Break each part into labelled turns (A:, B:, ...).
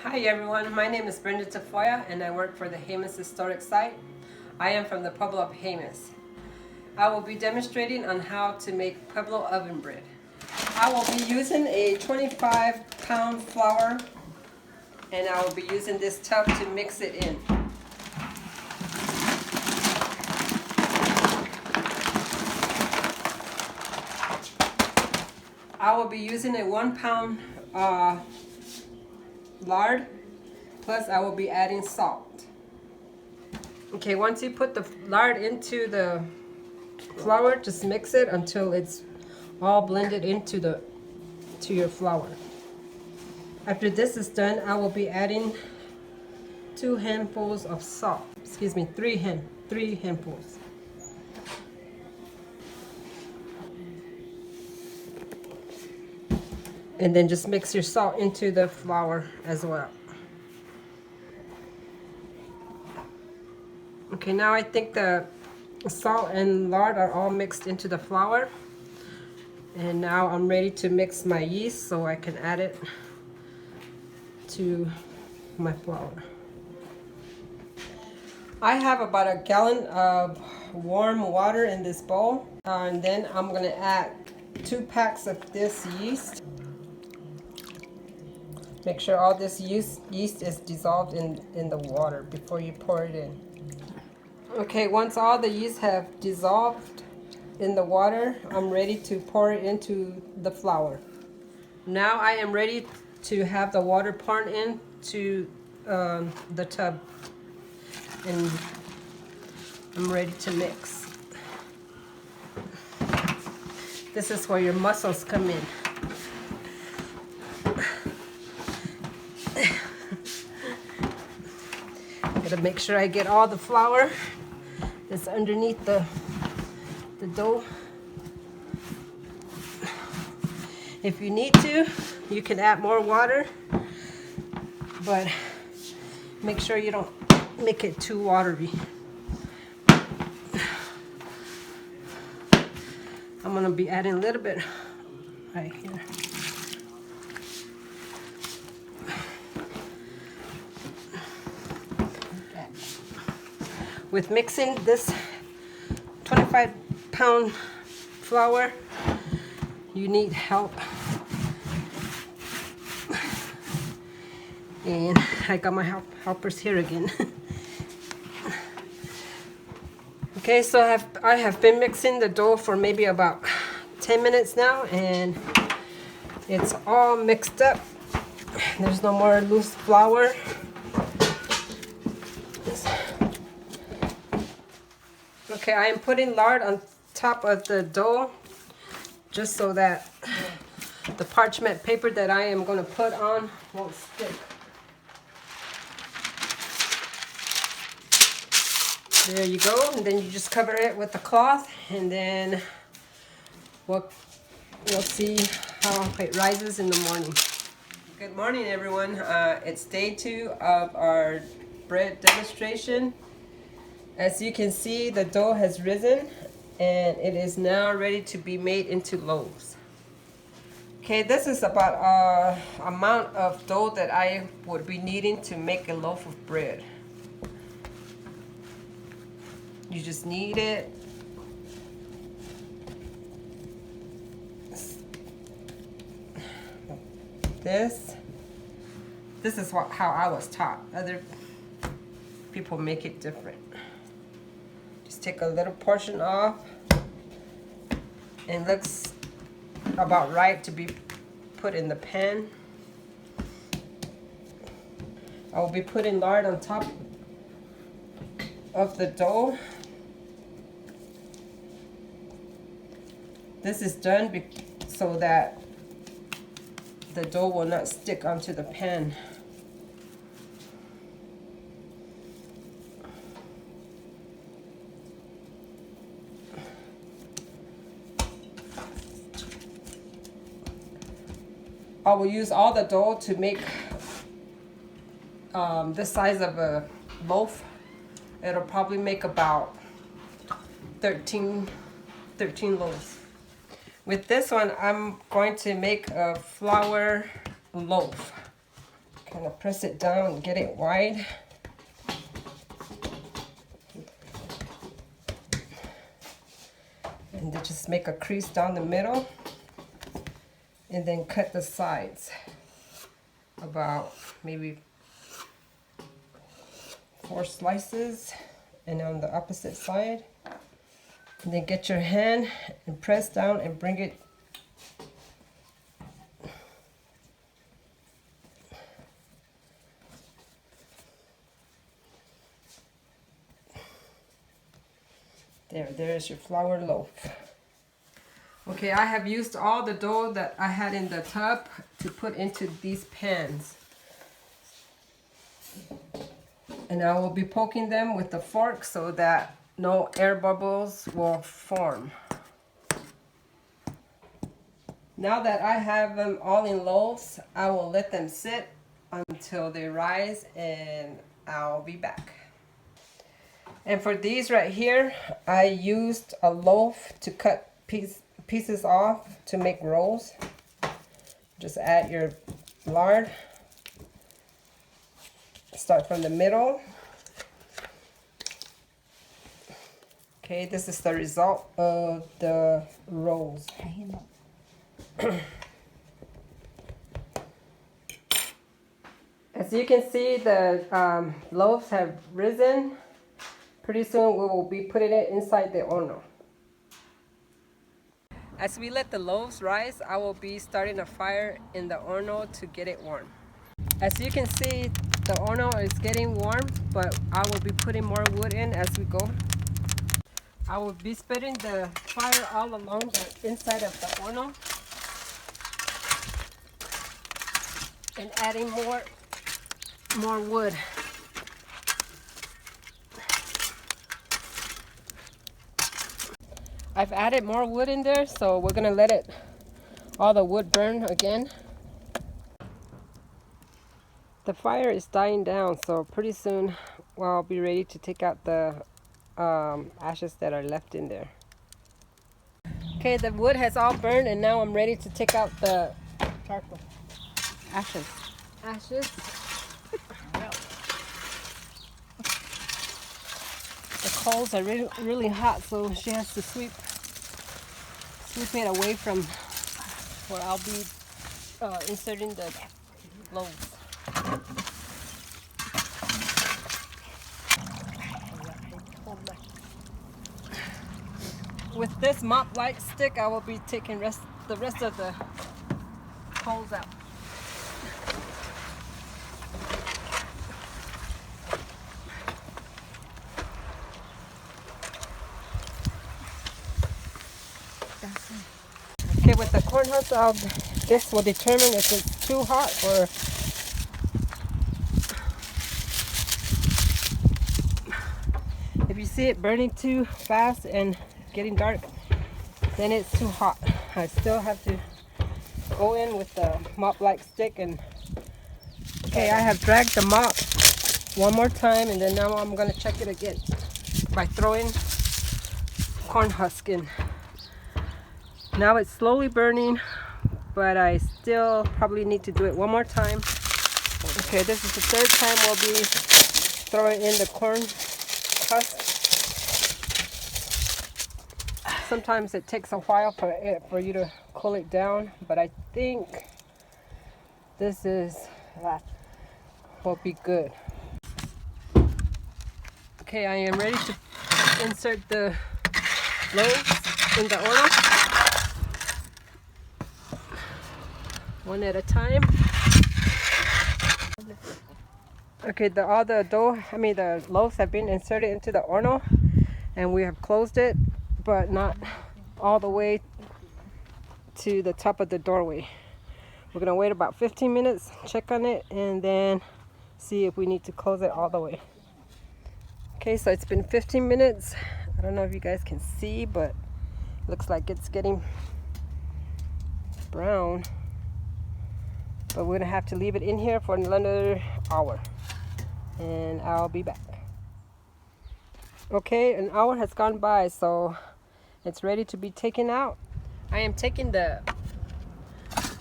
A: Hi everyone, my name is Brenda Tafoya and I work for the Jemez Historic Site. I am from the Pueblo of Jemez. I will be demonstrating on how to make Pueblo oven bread. I will be using a 25-pound flour and I will be using this tub to mix it in. I will be using a 1-pound lard, plus I will be adding salt. Okay, once you put the lard into the flour, just mix it until it's all blended into your flour. After this is done, I will be adding 2 handfuls of salt. Excuse me, 3 handfuls. And then just mix your salt into the flour as well. Okay, now I think the salt and lard are all mixed into the flour. And now I'm ready to mix my yeast so I can add it to my flour. I have about a gallon of warm water in this bowl. And then I'm gonna add 2 packs of this yeast. Make sure all this yeast is dissolved in the water before you pour it in. Okay, once all the yeast have dissolved in the water, I'm ready to pour it into the flour. Now I am ready to have the water poured into the tub, and I'm ready to mix. This is where your muscles come in. Gotta make sure I get all the flour that's underneath the dough. If you need to, you can add more water, but make sure you don't make it too watery. I'm gonna be adding a little bit right here. With mixing this 25-pound flour, you need help. And I got my helpers here again. Okay, so I have been mixing the dough for maybe about 10 minutes now, and it's all mixed up. There's no more loose flour. Okay, I am putting lard on top of the dough just so that the parchment paper that I am going to put on won't stick. There you go, and then you just cover it with a cloth, and then we'll see how it rises in the morning. Good morning, everyone. It's day 2 of our bread demonstration. As you can see, the dough has risen and it is now ready to be made into loaves. Okay, this is about amount of dough that I would be needing to make a loaf of bread. You just knead it. This is how I was taught. Other people make it different. Just take a little portion off, and it looks about right to be put in the pan. I will be putting lard on top of the dough. This is done so that the dough will not stick onto the pan. I will use all the dough to make this size of a loaf. It'll probably make about 13 loaves. With this one, I'm going to make a flour loaf. kind of press it down and get it wide. And then just make a crease down the middle and then cut the sides about maybe 4 slices, and on the opposite side. And then get your hand and press down and bring it there's your flour loaf. Okay, I have used all the dough that I had in the tub to put into these pans. And I will be poking them with the fork so that no air bubbles will form. Now that I have them all in loaves, I will let them sit until they rise, and I'll be back. And for these right here, I used a loaf to cut pieces off to make rolls. Just add your lard. Start from the middle. Okay, this is the result of the rolls. As you can see, the loaves have risen. Pretty soon we will be putting it inside the horno. As we let the loaves rise, I will be starting a fire in the horno to get it warm. As you can see, the horno is getting warm, but I will be putting more wood in as we go. I will be spreading the fire all along the inside of the horno and adding more wood. I've added more wood in there, so we're gonna let all the wood burn again. The fire is dying down, so pretty soon I'll be ready to take out the ashes that are left in there. Okay, the wood has all burned, and now I'm ready to take out the charcoal. Ashes. The coals are really hot, so she has to sweep it away from where I'll be inserting the loaves. With this mop-like stick, I will be taking the rest of the coals out. Okay, with the corn husk, this will determine if it's too hot or if you see it burning too fast and getting dark, then it's too hot. I still have to go in with the mop-like stick and okay, I have dragged the mop one more time, and then now I'm going to check it again by throwing corn husk in. Now it's slowly burning, but I still probably need to do it one more time. Okay, this is the third time we'll be throwing in the corn husk. Sometimes it takes a while for you to cool it down, but I think this will be good. Okay, I am ready to insert the loaves in the horno. One at a time. Okay, the loaves have been inserted into the horno, and we have closed it, but not all the way to the top of the doorway. We're gonna wait about 15 minutes, check on it, and then see if we need to close it all the way. Okay, so it's been 15 minutes. I don't know if you guys can see, but it looks like it's getting brown. But we're gonna have to leave it in here for another hour, and I'll be back. Okay, an hour has gone by, so it's ready to be taken out. I am taking the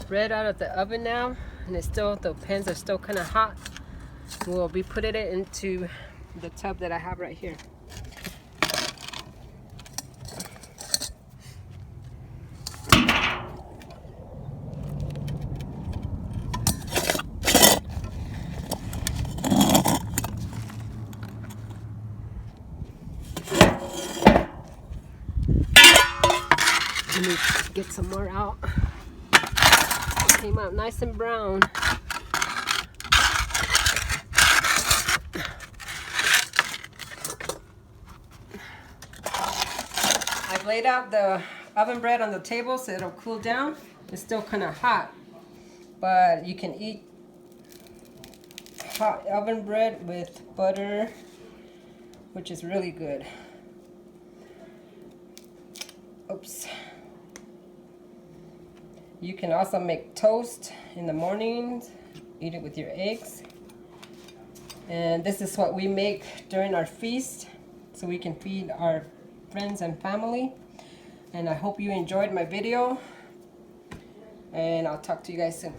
A: bread out of the oven now, and it's still, the pans are still kind of hot. We'll be putting it into the tub that I have right here. Let me get some more out. It came out nice and brown. I've laid out the oven bread on the table so it'll cool down. It's still kind of hot, but you can eat hot oven bread with butter, which is really good. Oops. You can also make toast in the mornings, eat it with your eggs. And this is what we make during our feast, so we can feed our friends and family. And I hope you enjoyed my video, and I'll talk to you guys soon.